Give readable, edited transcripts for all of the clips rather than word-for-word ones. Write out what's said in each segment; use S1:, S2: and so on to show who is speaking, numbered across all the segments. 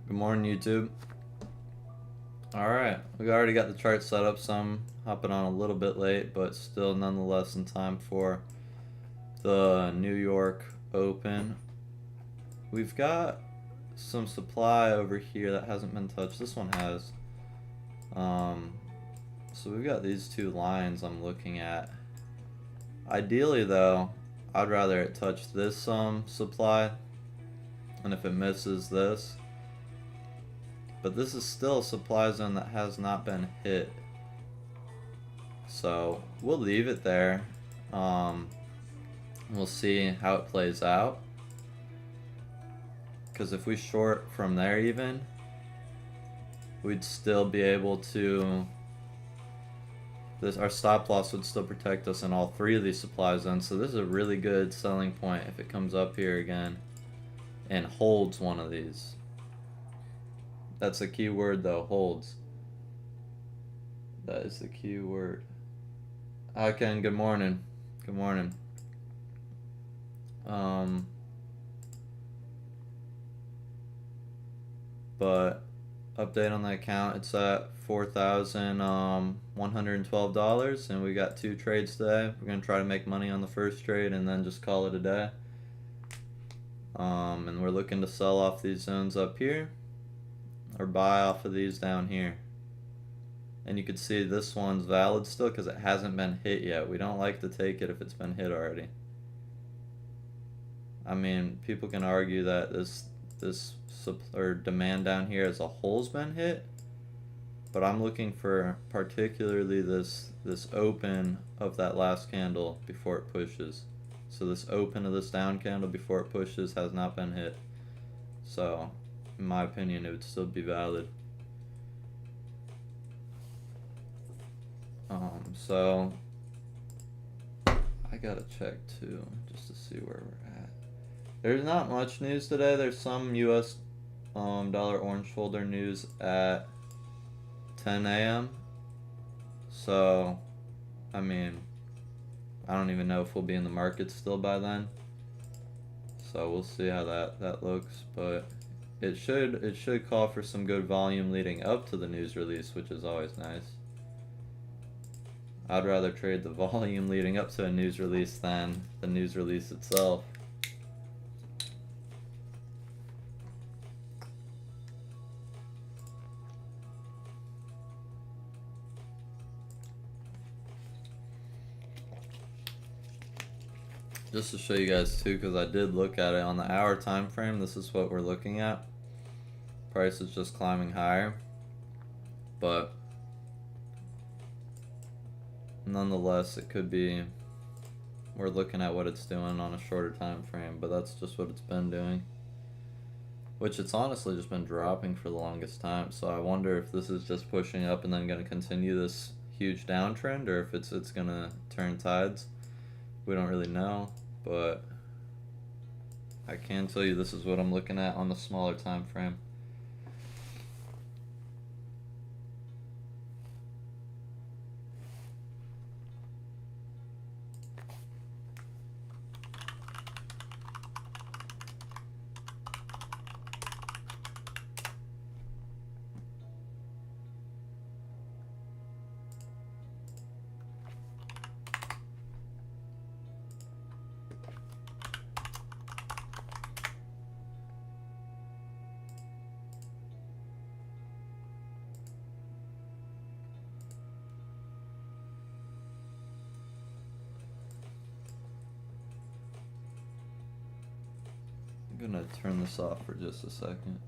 S1: Good morning, YouTube. Alright, we already got the chart set up, so I'm hopping on a little bit late, but still nonetheless in time for the New York Open. We've got some supply over here that hasn't been touched. This one has. So we've got these two lines I'm looking at. Ideally, though, I'd rather it touch this supply, and if it misses this. But this is still a supply zone that has not been hit. So we'll leave it there. We'll see how it plays out. Because if we short from there even, we'd still be able to... our stop loss would still protect us in all three of these supply zones. So this is a really good selling point if it comes up here again and holds one of these. That's the key word though, holds. That is the key word. Hi Ken, good morning. Good morning. But update on the account, it's at $4,112 and we got 2 trades today. We're gonna try to make money on the first trade and then just call it a day. And we're looking to sell off these zones up here or buy off of these down here. And you can see this one's valid still because it hasn't been hit yet. We don't like to take it if it's been hit already. I mean, people can argue that this demand down here as a whole's been hit, but I'm looking for particularly this open of that last candle before it pushes. So this open of this down candle before it pushes has not been hit. So in my opinion, it would still be valid. So I gotta check too, just to see where we're at. There's not much news today. There's some US dollar orange folder news at 10 a.m. So, I mean, I don't even know if we'll be in the market still by then. So we'll see how that looks, but it should call for some good volume leading up to the news release, which is always nice. I'd rather trade the volume leading up to a news release than the news release itself. Just to show you guys too, because I did look at it on the hour time frame, this is what we're looking at. Price is just climbing higher, but nonetheless it could be, we're looking at what it's doing on a shorter time frame, but that's just what it's been doing, which it's honestly just been dropping for the longest time. So I wonder if this is just pushing up and then going to continue this huge downtrend, or if it's going to turn tides. We don't really know, but I can tell you this is what I'm looking at on the smaller time frame. I'm gonna turn this off for just a second.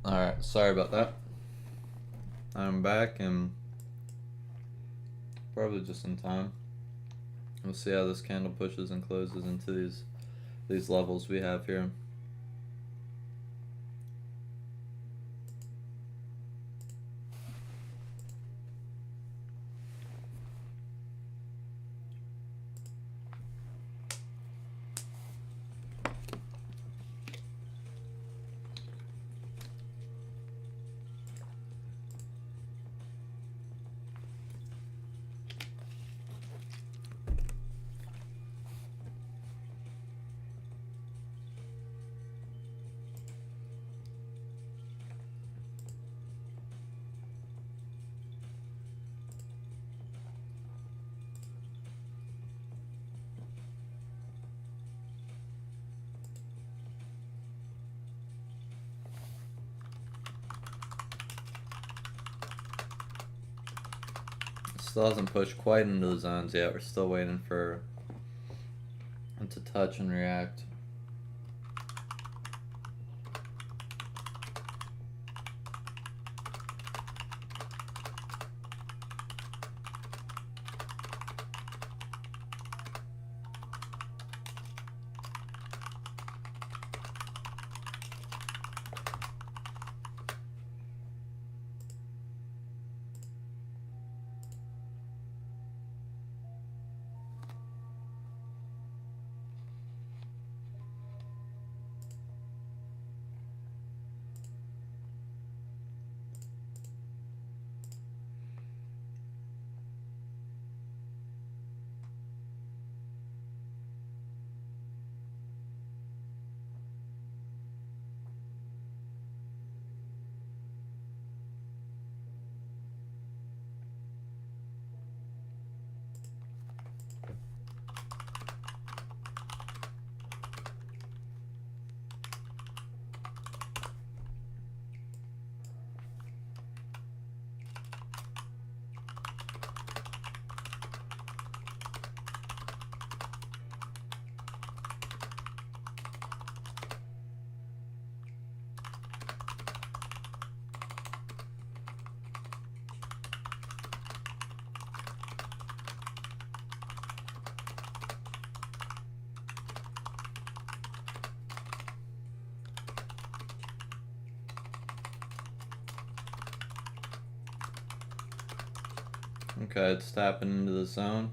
S1: Alright, sorry about that. I'm back and probably just in time. We'll see how this candle pushes and closes into these levels we have here. Still hasn't pushed quite into the zones yet. We're still waiting for it to touch and react. Okay, it's tapping into the zone.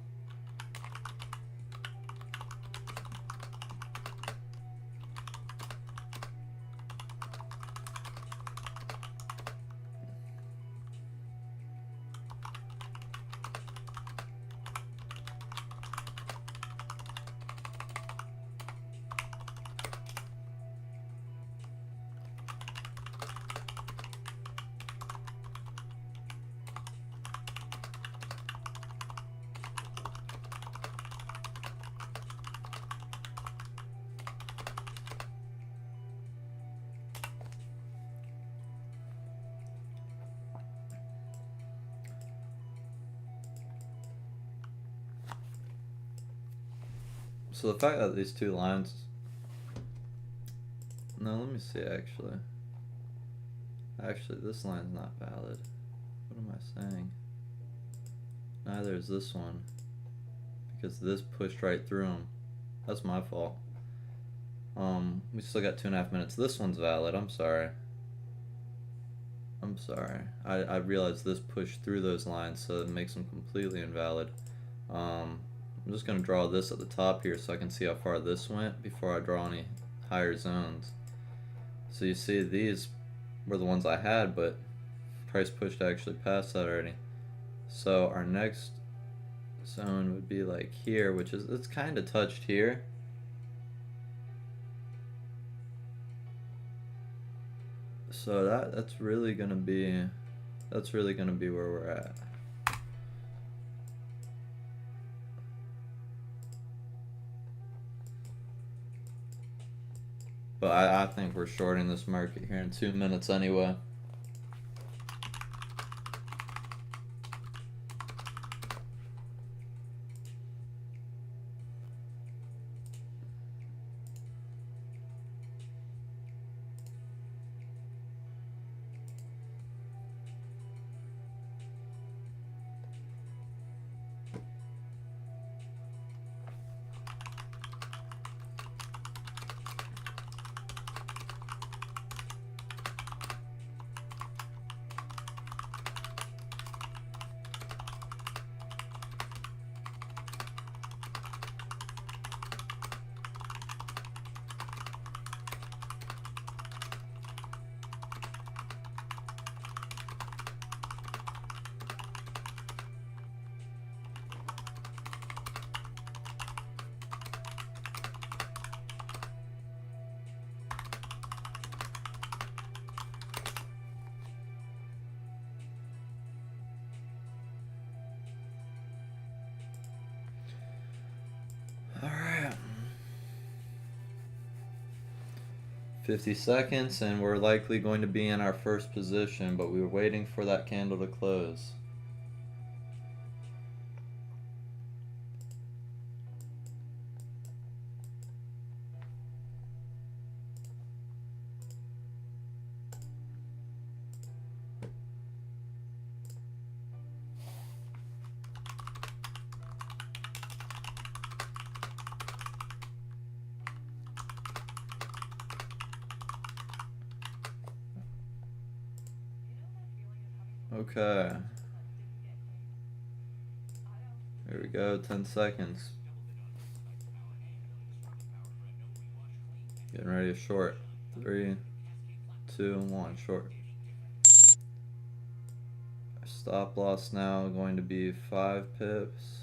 S1: So the fact that these two lines... No, let me see actually. Actually, this line's not valid. What am I saying? Neither is this one. Because this pushed right through them. That's my fault. We still got 2.5 minutes. This one's valid, I'm sorry. I'm sorry. I realized this pushed through those lines, so it makes them completely invalid. I'm just going to draw this at the top here so I can see how far this went before I draw any higher zones. So you see these were the ones I had, but price pushed actually past that already. So our next zone would be like here, which is, it's kind of touched here. So that's really gonna be where we're at. But I think we're shorting this market here in 2 minutes anyway. 50 seconds, and we're likely going to be in our first position, but we were waiting for that candle to close. Okay. Here we go, 10 seconds. Getting ready to short. 3, 2, 1, short. Our stop loss now going to be 5 pips.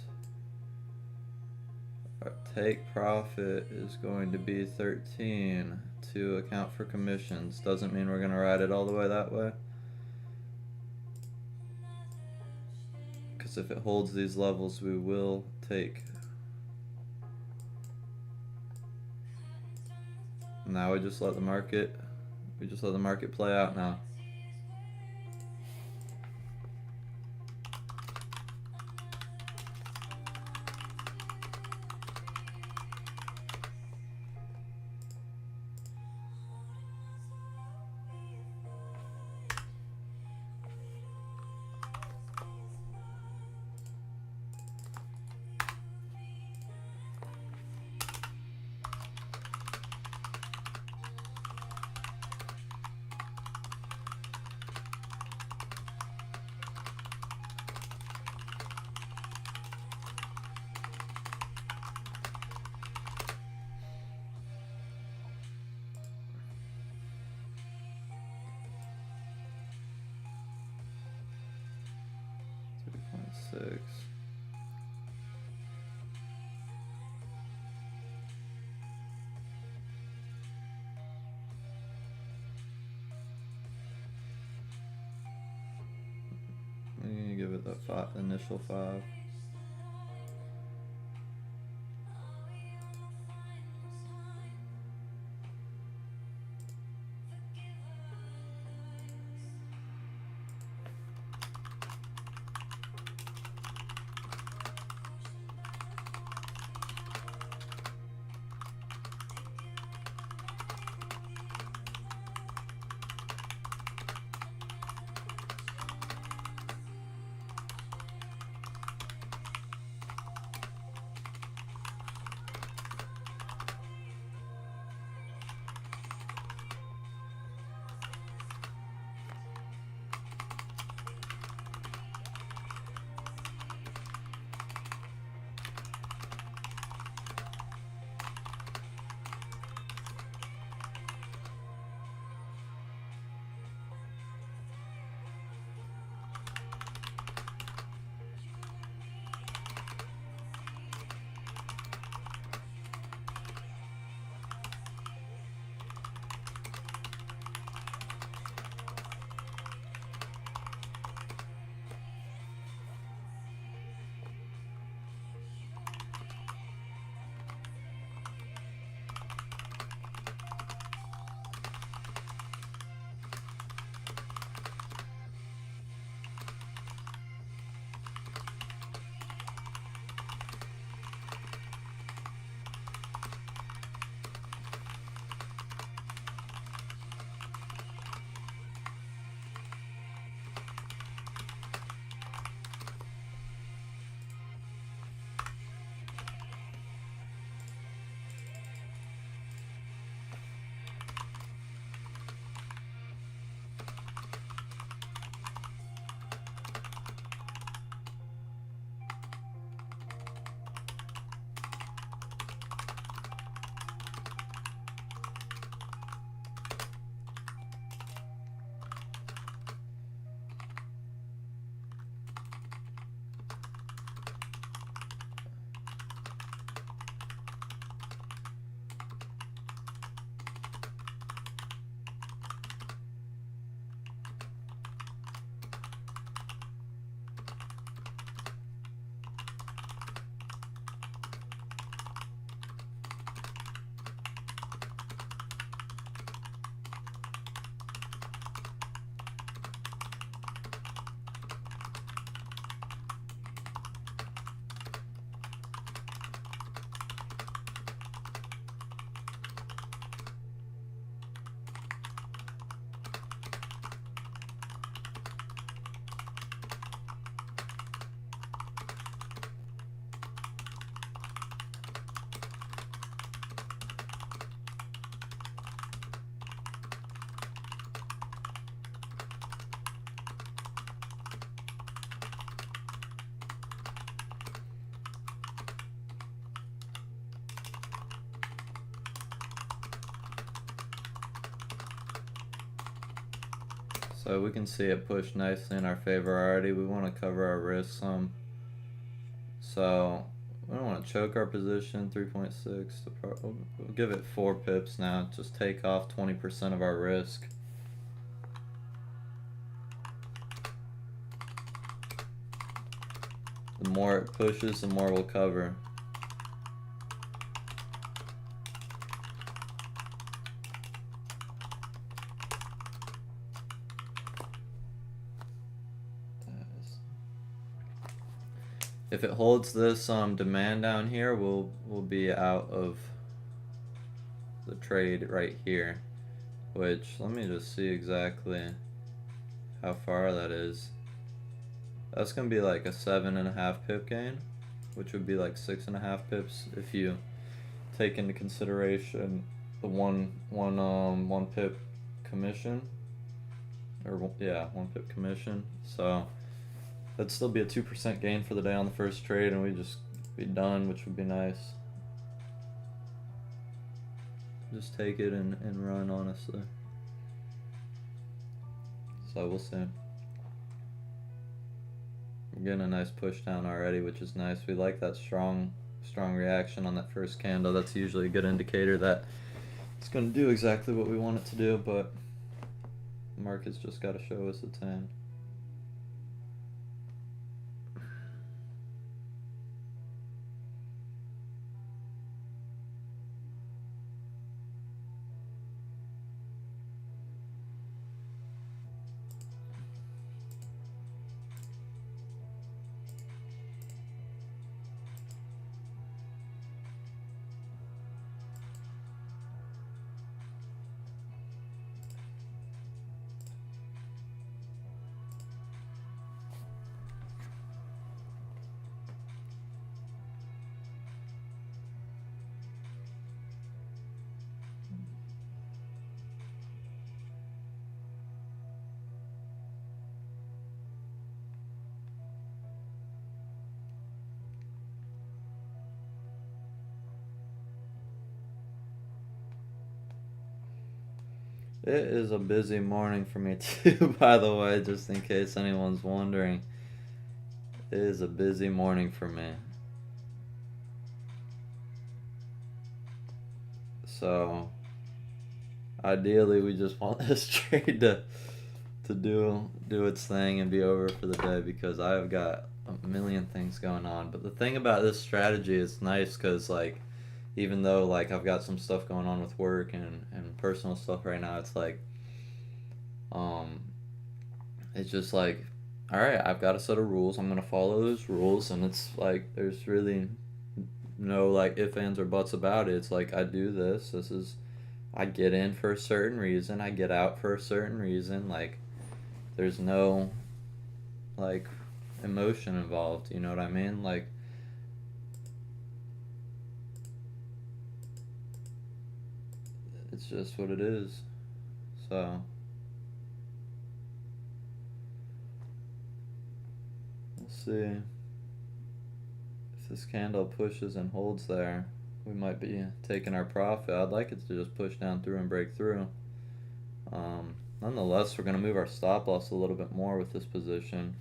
S1: Our take profit is going to be 13 to account for commissions. Doesn't mean we're going to ride it all the way that way. Because if it holds these levels, we will take. Now we just let the market play out now. Six. I'm gonna give it that initial 5. So we can see it push nicely in our favor already. We want to cover our risk some. So we don't want to choke our position. 3.6. We'll give it 4 pips now. Just take off 20% of our risk. The more it pushes, the more we'll cover. If it holds this demand down here, we'll be out of the trade right here. Which, let me just see exactly how far that is. That's gonna be like a 7.5 pip gain, which would be like 6.5 pips if you take into consideration the one pip commission, or yeah, 1 pip commission. So that'd still be a 2% gain for the day on the first trade, and we'd just be done, which would be nice. Just take it and run, honestly. So we'll see. We're getting a nice push down already, which is nice. We like that strong reaction on that first candle. That's usually a good indicator that it's going to do exactly what we want it to do, but the market's just got to show us it's in. It is a busy morning for me too, by the way, just in case anyone's wondering. It is a busy morning for me. So ideally we just want this trade to do its thing and be over for the day, because I've got a million things going on. But the thing about this strategy is nice, because like, even though like I've got some stuff going on with work and personal stuff right now, it's like it's just like, all right, I've got a set of rules, I'm gonna follow those rules, and it's like there's really no like ifs, ands, or buts about it. It's like, I do this is, I get in for a certain reason, I get out for a certain reason. Like, there's no like emotion involved, you know what I mean? Like, it's just what it is. So we'll see. If this candle pushes and holds there, we might be taking our profit. I'd like it to just push down through and break through. Nonetheless, we're going to move our stop loss a little bit more with this position.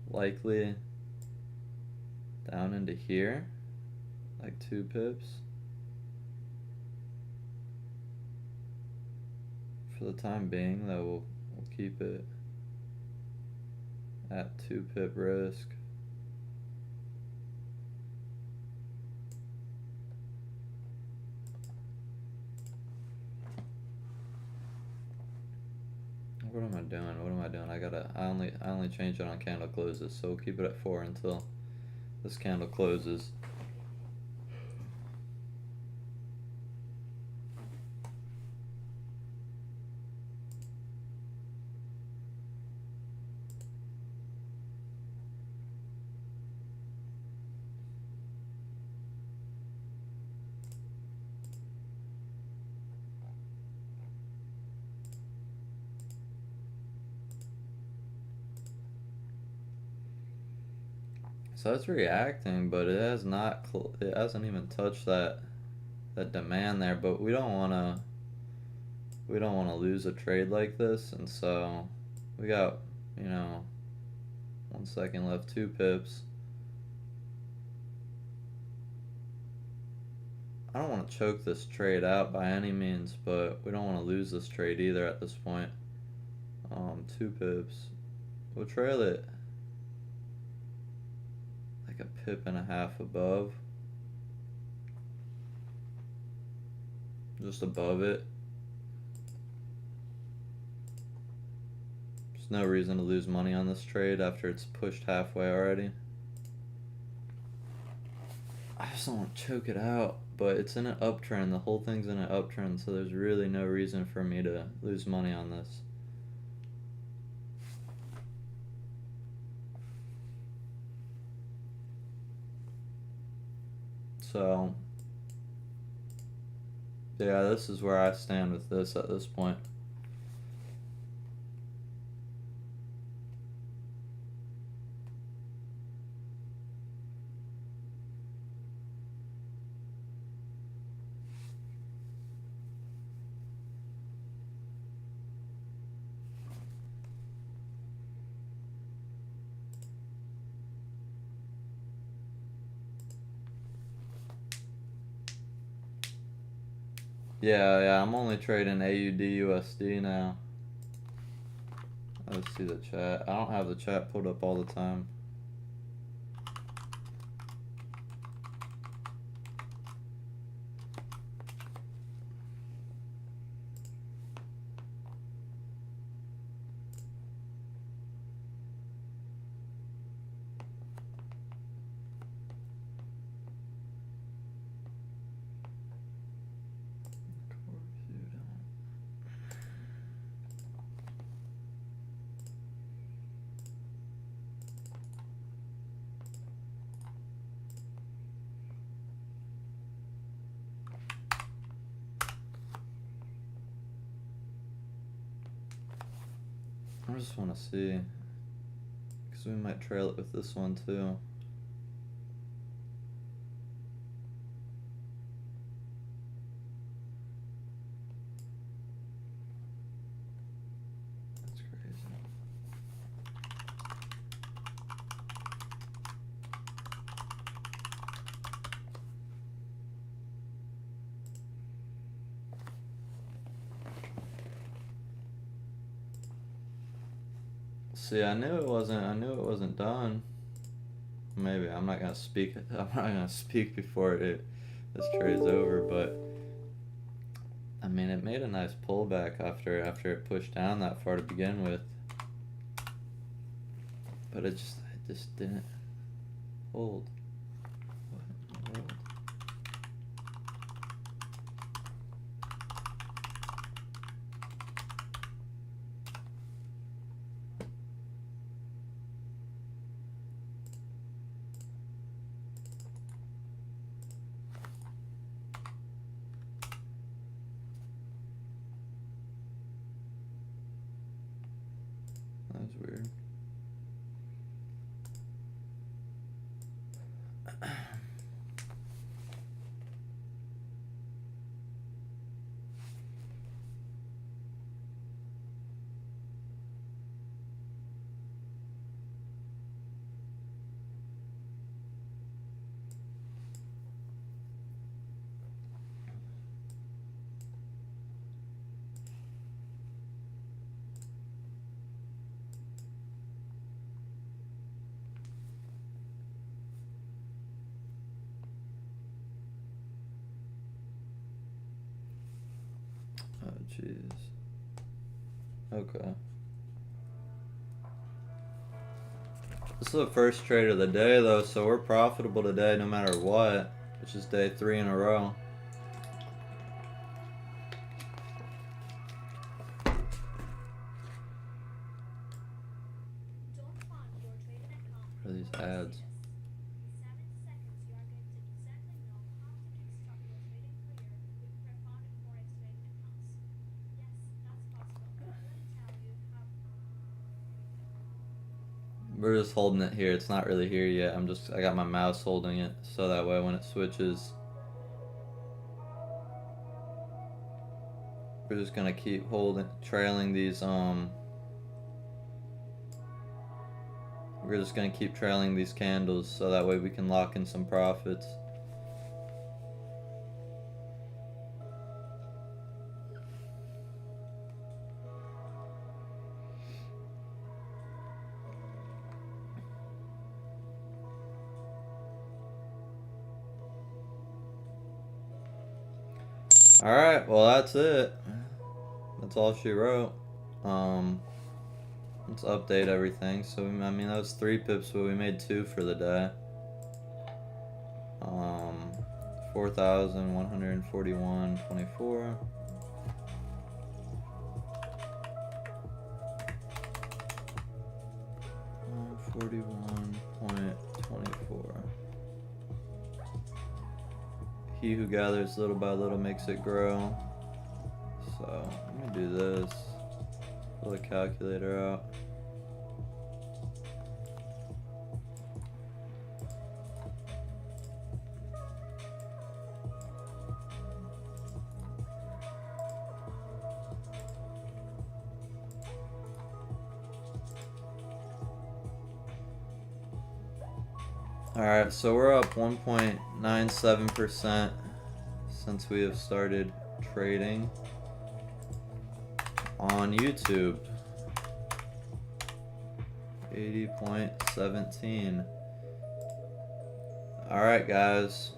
S1: Likely down into here, like 2 pips. For the time being, though, we'll keep it at 2 pip risk. What am I doing? I only change it on candle closes, so we'll keep it at 4 until this candle closes. So it's reacting, but it has not. It hasn't even touched that demand there. But we don't want to lose a trade like this, and so We got, you know, 1 second left, 2 pips. I don't want to choke this trade out by any means, but we don't want to lose this trade either at this point. 2 pips. We'll trail it like a pip and a half above. Just above it. There's no reason to lose money on this trade after it's pushed halfway already. I just don't want to choke it out, but it's in an uptrend. The whole thing's in an uptrend, so there's really no reason for me to lose money on this. So, yeah, this is where I stand with this at this point. Yeah, I'm only trading AUD USD now. Let's see the chat. I don't have the chat pulled up all the time. I just want to see, because we might trail it with this one too. That's crazy. See, I knew it wasn't done. Maybe I'm not gonna speak. I'm not gonna speak before this trade's over. But I mean, it made a nice pullback after it pushed down that far to begin with. But it just didn't hold. What in the world? That was weird. Oh, jeez. Okay. This is the first trade of the day, though, so we're profitable today no matter what, which is day 3 in a row. What are these ads? We're just holding it here. It's not really here yet. I got my mouse holding it so that way when it switches, we're just gonna keep trailing these we're just going to keep trailing these candles so that way we can lock in some profits. Alright, well that's it. That's all she wrote. Let's update everything. So, I mean, that was 3 pips, but we made 2 for the day. 4,141.24. $41.24. He who gathers little by little makes it grow. So, let me do this. Pull the calculator out. Alright, so we're up 1.97% since we have started trading on YouTube. 80.17. Alright guys,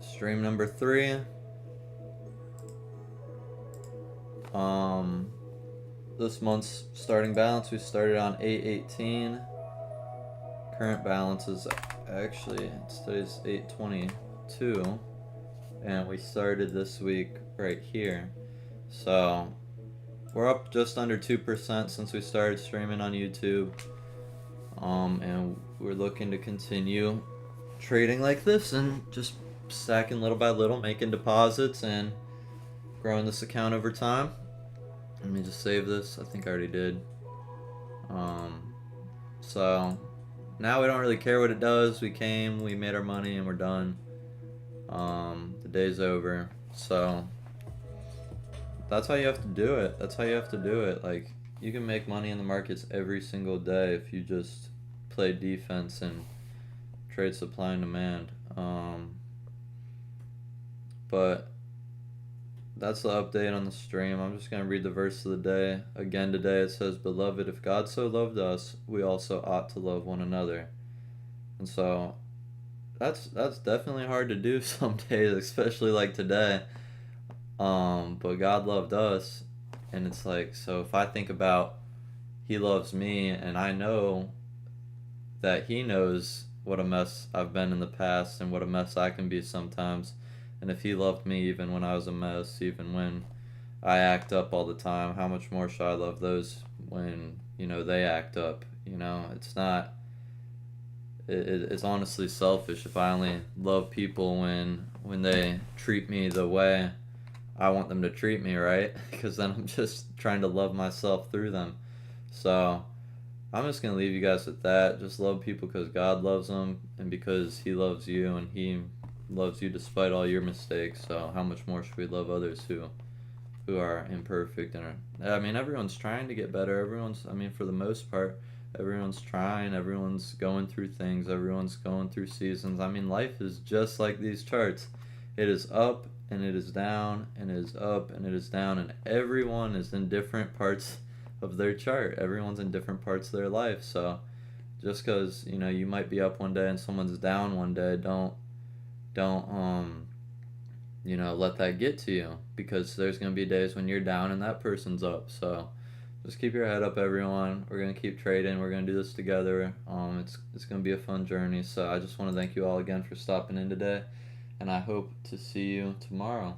S1: stream number 3. This month's starting balance, we started on 818. Current balance is actually, today's 822, and we started this week right here. So we're up just under 2% since we started streaming on YouTube, and we're looking to continue trading like this and just stacking little by little, making deposits and growing this account over time. Let me just save this. I think I already did. So now we don't really care what it does. We came, we made our money, and we're done. The day's over. So that's how you have to do it. That's how you have to do it. Like, you can make money in the markets every single day if you just play defense and trade supply and demand. But that's the update on the stream. I'm just going to read the verse of the day. Again today it says, "Beloved, if God so loved us, we also ought to love one another." And so that's definitely hard to do some days, especially like today. But God loved us, and it's like, so if I think about He loves me, and I know that He knows what a mess I've been in the past and what a mess I can be sometimes. And if He loved me even when I was a mess, even when I act up all the time, how much more should I love those when, they act up? It's not, it's honestly selfish if I only love people when they treat me the way I want them to treat me, right? Because then I'm just trying to love myself through them. So I'm just going to leave you guys with that. Just love people because God loves them, and because He loves you, and He loves you despite all your mistakes. So how much more should we love others who are imperfect? And everyone's trying to get better. For the most part, everyone's trying. Everyone's going through things. Everyone's going through seasons. Life is just like these charts. It is up and it is down, and it is up and it is down, and everyone is in different parts of their chart. Everyone's in different parts of their life. So just because you might be up one day and someone's down one day, don't let that get to you, because there's going to be days when you're down and that person's up. So just keep your head up, everyone. We're going to keep trading. We're going to do this together. It's going to be a fun journey. So I just want to thank you all again for stopping in today, and I hope to see you tomorrow.